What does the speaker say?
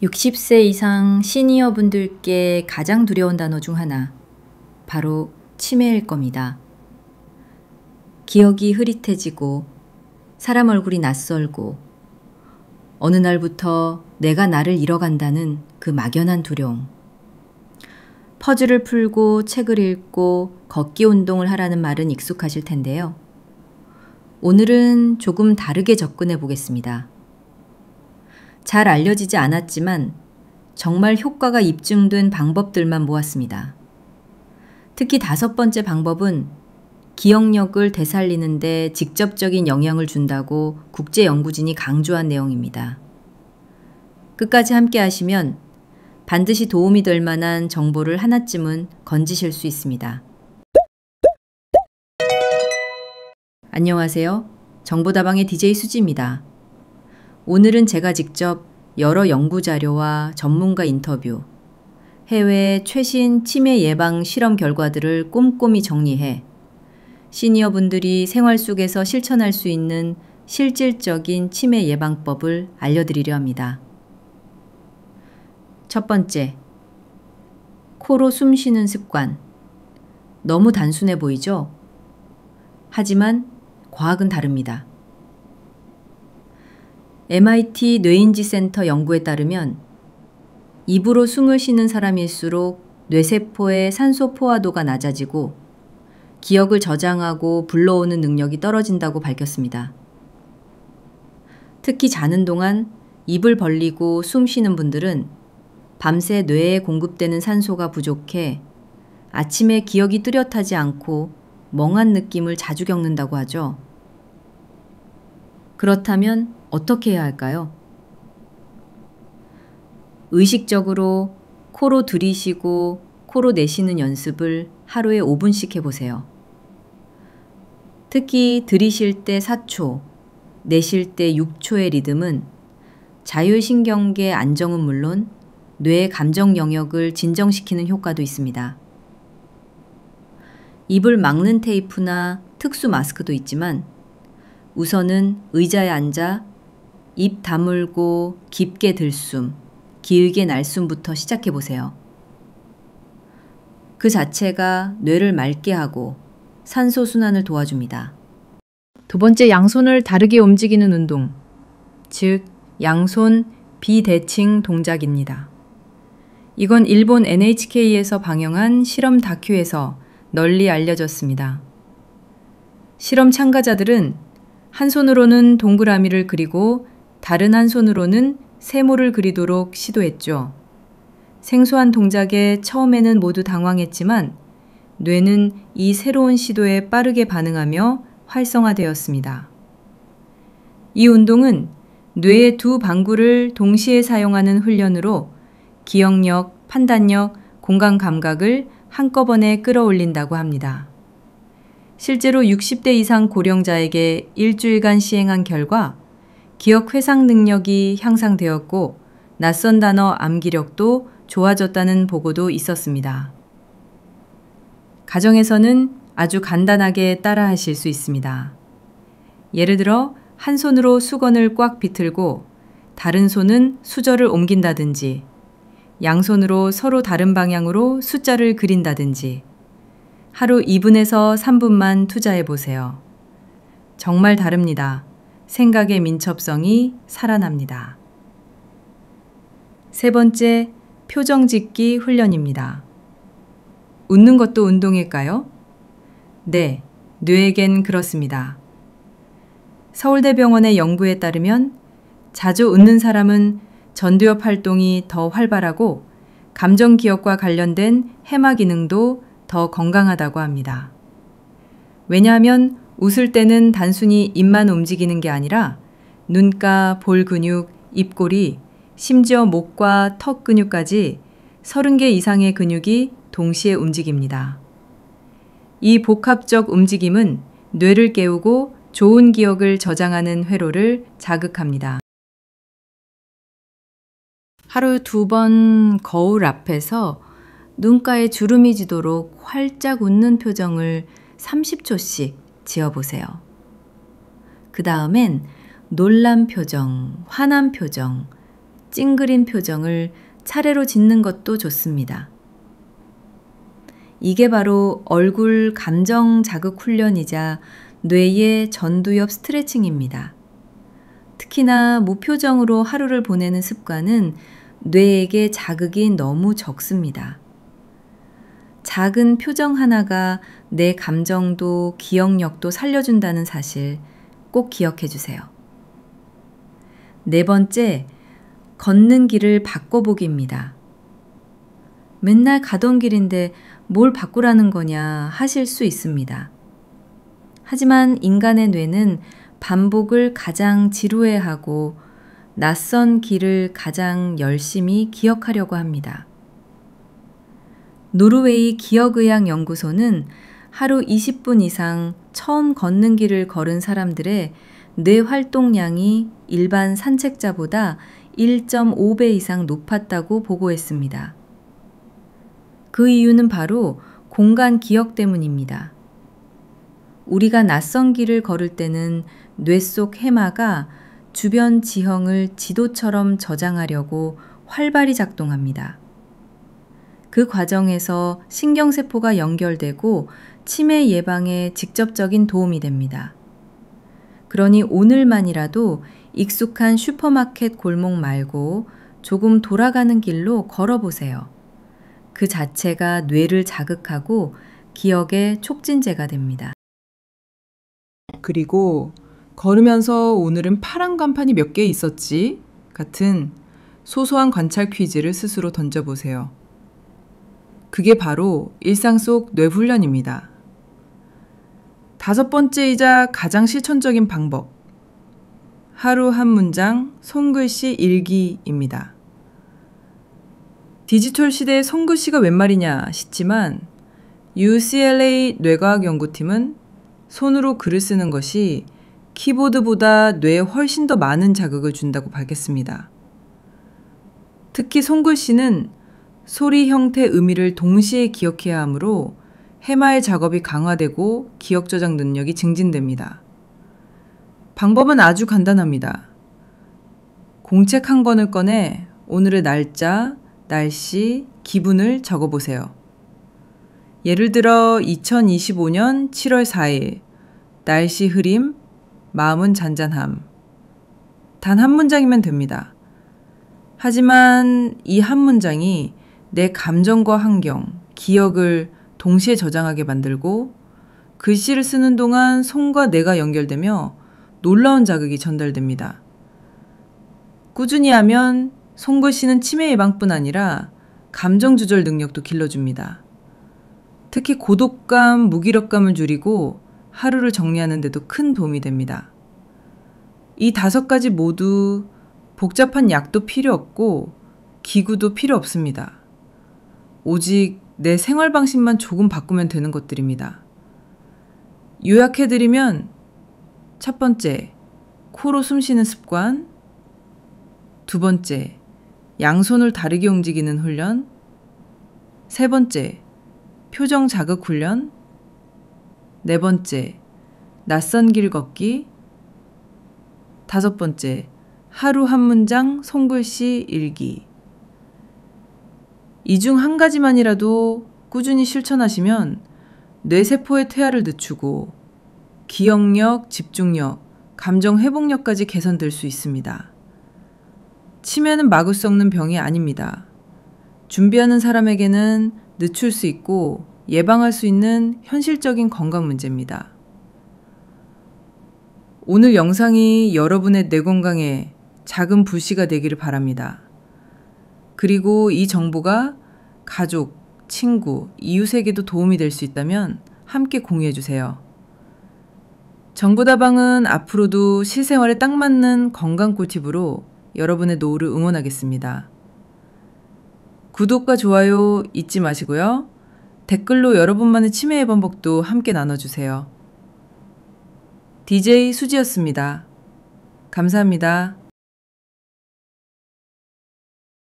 60세 이상 시니어 분들께 가장 두려운 단어 중 하나, 바로 치매일 겁니다. 기억이 흐릿해지고 사람 얼굴이 낯설고 어느 날부터 내가 나를 잃어간다는 그 막연한 두려움. 퍼즐을 풀고 책을 읽고 걷기 운동을 하라는 말은 익숙하실 텐데요. 오늘은 조금 다르게 접근해 보겠습니다. 잘 알려지지 않았지만 정말 효과가 입증된 방법들만 모았습니다. 특히 5번째 방법은 기억력을 되살리는 데 직접적인 영향을 준다고 국제연구진이 강조한 내용입니다. 끝까지 함께 하시면 반드시 도움이 될 만한 정보를 하나쯤은 건지실 수 있습니다. 안녕하세요. 정보다방의 DJ 수지입니다. 오늘은 제가 직접 여러 연구 자료와 전문가 인터뷰, 해외 최신 치매 예방 실험 결과들을 꼼꼼히 정리해 시니어분들이 생활 속에서 실천할 수 있는 실질적인 치매 예방법을 알려드리려 합니다. 첫 번째, 코로 숨 쉬는 습관. 너무 단순해 보이죠? 하지만 과학은 다릅니다. MIT 뇌인지 센터 연구에 따르면 입으로 숨을 쉬는 사람일수록 뇌세포의 산소 포화도가 낮아지고 기억을 저장하고 불러오는 능력이 떨어진다고 밝혔습니다. 특히 자는 동안 입을 벌리고 숨 쉬는 분들은 밤새 뇌에 공급되는 산소가 부족해 아침에 기억이 뚜렷하지 않고 멍한 느낌을 자주 겪는다고 하죠. 그렇다면 어떻게 해야 할까요? 의식적으로 코로 들이쉬고 코로 내쉬는 연습을 하루에 5분씩 해보세요. 특히 들이쉴 때 4초, 내쉴 때 6초의 리듬은 자율신경계 안정은 물론 뇌의 감정 영역을 진정시키는 효과도 있습니다. 입을 막는 테이프나 특수 마스크도 있지만 우선은 의자에 앉아 입 다물고 깊게 들숨, 길게 날숨부터 시작해 보세요. 그 자체가 뇌를 맑게 하고 산소 순환을 도와줍니다. 두 번째, 양손을 다르게 움직이는 운동, 즉 양손 비대칭 동작입니다. 이건 일본 NHK에서 방영한 실험 다큐에서 널리 알려졌습니다. 실험 참가자들은 한 손으로는 동그라미를 그리고 다른 한 손으로는 세모를 그리도록 시도했죠. 생소한 동작에 처음에는 모두 당황했지만 뇌는 이 새로운 시도에 빠르게 반응하며 활성화되었습니다. 이 운동은 뇌의 두 방구를 동시에 사용하는 훈련으로 기억력, 판단력, 공간 감각을 한꺼번에 끌어올린다고 합니다. 실제로 60대 이상 고령자에게 일주일간 시행한 결과 기억 회상 능력이 향상되었고 낯선 단어 암기력도 좋아졌다는 보고도 있었습니다. 가정에서는 아주 간단하게 따라 하실 수 있습니다. 예를 들어 한 손으로 수건을 꽉 비틀고 다른 손은 수저를 옮긴다든지 양손으로 서로 다른 방향으로 숫자를 그린다든지 하루 2분에서 3분만 투자해 보세요. 정말 다릅니다. 생각의 민첩성이 살아납니다. 세 번째, 표정 짓기 훈련입니다. 웃는 것도 운동일까요? 네, 뇌에겐 그렇습니다. 서울대병원의 연구에 따르면 자주 웃는 사람은 전두엽 활동이 더 활발하고 감정 기억과 관련된 해마 기능도 더 건강하다고 합니다. 왜냐하면 웃을 때는 단순히 입만 움직이는 게 아니라 눈가, 볼 근육, 입꼬리, 심지어 목과 턱 근육까지 30개 이상의 근육이 동시에 움직입니다. 이 복합적 움직임은 뇌를 깨우고 좋은 기억을 저장하는 회로를 자극합니다. 하루 2번 거울 앞에서 눈가에 주름이 지도록 활짝 웃는 표정을 30초씩 지어보세요. 그 다음엔 놀란 표정, 화난 표정, 찡그린 표정을 차례로 짓는 것도 좋습니다. 이게 바로 얼굴 감정 자극 훈련이자 뇌의 전두엽 스트레칭입니다. 특히나 무표정으로 하루를 보내는 습관은 뇌에게 자극이 너무 적습니다. 작은 표정 하나가 내 감정도 기억력도 살려준다는 사실 꼭 기억해 주세요. 네 번째, 걷는 길을 바꿔보기입니다. 맨날 가던 길인데 뭘 바꾸라는 거냐 하실 수 있습니다. 하지만 인간의 뇌는 반복을 가장 지루해하고 낯선 길을 가장 열심히 기억하려고 합니다. 노르웨이 기억의학 연구소는 하루 20분 이상 처음 걷는 길을 걸은 사람들의 뇌 활동량이 일반 산책자보다 1.5배 이상 높았다고 보고했습니다. 그 이유는 바로 공간 기억 때문입니다. 우리가 낯선 길을 걸을 때는 뇌 속 해마가 주변 지형을 지도처럼 저장하려고 활발히 작동합니다. 그 과정에서 신경세포가 연결되고 치매 예방에 직접적인 도움이 됩니다. 그러니 오늘만이라도 익숙한 슈퍼마켓 골목 말고 조금 돌아가는 길로 걸어보세요. 그 자체가 뇌를 자극하고 기억의 촉진제가 됩니다. 그리고 걸으면서 오늘은 파란 간판이 몇 개 있었지? 같은 소소한 관찰 퀴즈를 스스로 던져보세요. 그게 바로 일상 속 뇌훈련입니다. 다섯 번째이자 가장 실천적인 방법. 하루 한 문장 손글씨 일기입니다. 디지털 시대의 손글씨가 웬 말이냐 싶지만 UCLA 뇌과학 연구팀은 손으로 글을 쓰는 것이 키보드보다 뇌에 훨씬 더 많은 자극을 준다고 밝혔습니다. 특히 손글씨는 소리, 형태, 의미를 동시에 기억해야 하므로 해마의 작업이 강화되고 기억 저장 능력이 증진됩니다. 방법은 아주 간단합니다. 공책 한 권을 꺼내 오늘의 날짜, 날씨, 기분을 적어보세요. 예를 들어 2025년 7월 4일, 날씨 흐림, 마음은 잔잔함. 단 한 문장이면 됩니다. 하지만 이 한 문장이 내 감정과 환경, 기억을 동시에 저장하게 만들고 글씨를 쓰는 동안 손과 뇌가 연결되며 놀라운 자극이 전달됩니다. 꾸준히 하면 손글씨는 치매 예방뿐 아니라 감정 조절 능력도 길러줍니다. 특히 고독감, 무기력감을 줄이고 하루를 정리하는 데도 큰 도움이 됩니다. 이 5가지 모두 복잡한 약도 필요 없고 기구도 필요 없습니다. 오직 내 생활 방식만 조금 바꾸면 되는 것들입니다. 요약해드리면 첫 번째, 코로 숨 쉬는 습관. 두 번째, 양손을 다르게 움직이는 훈련. 세 번째, 표정 자극 훈련. 네 번째, 낯선 길 걷기. 다섯 번째, 하루 한 문장 손글씨 일기. 이 중 한 가지만이라도 꾸준히 실천하시면 뇌세포의 퇴화를 늦추고 기억력, 집중력, 감정 회복력까지 개선될 수 있습니다. 치매는 막을 수 없는 병이 아닙니다. 준비하는 사람에게는 늦출 수 있고 예방할 수 있는 현실적인 건강 문제입니다. 오늘 영상이 여러분의 뇌 건강에 작은 불씨가 되기를 바랍니다. 그리고 이 정보가 가족, 친구, 이웃에게도 도움이 될 수 있다면 함께 공유해주세요. 정보다방은 앞으로도 실생활에 딱 맞는 건강 꿀팁으로 여러분의 노후를 응원하겠습니다. 구독과 좋아요 잊지 마시고요. 댓글로 여러분만의 치매 예방법도 함께 나눠주세요. DJ 수지였습니다. 감사합니다.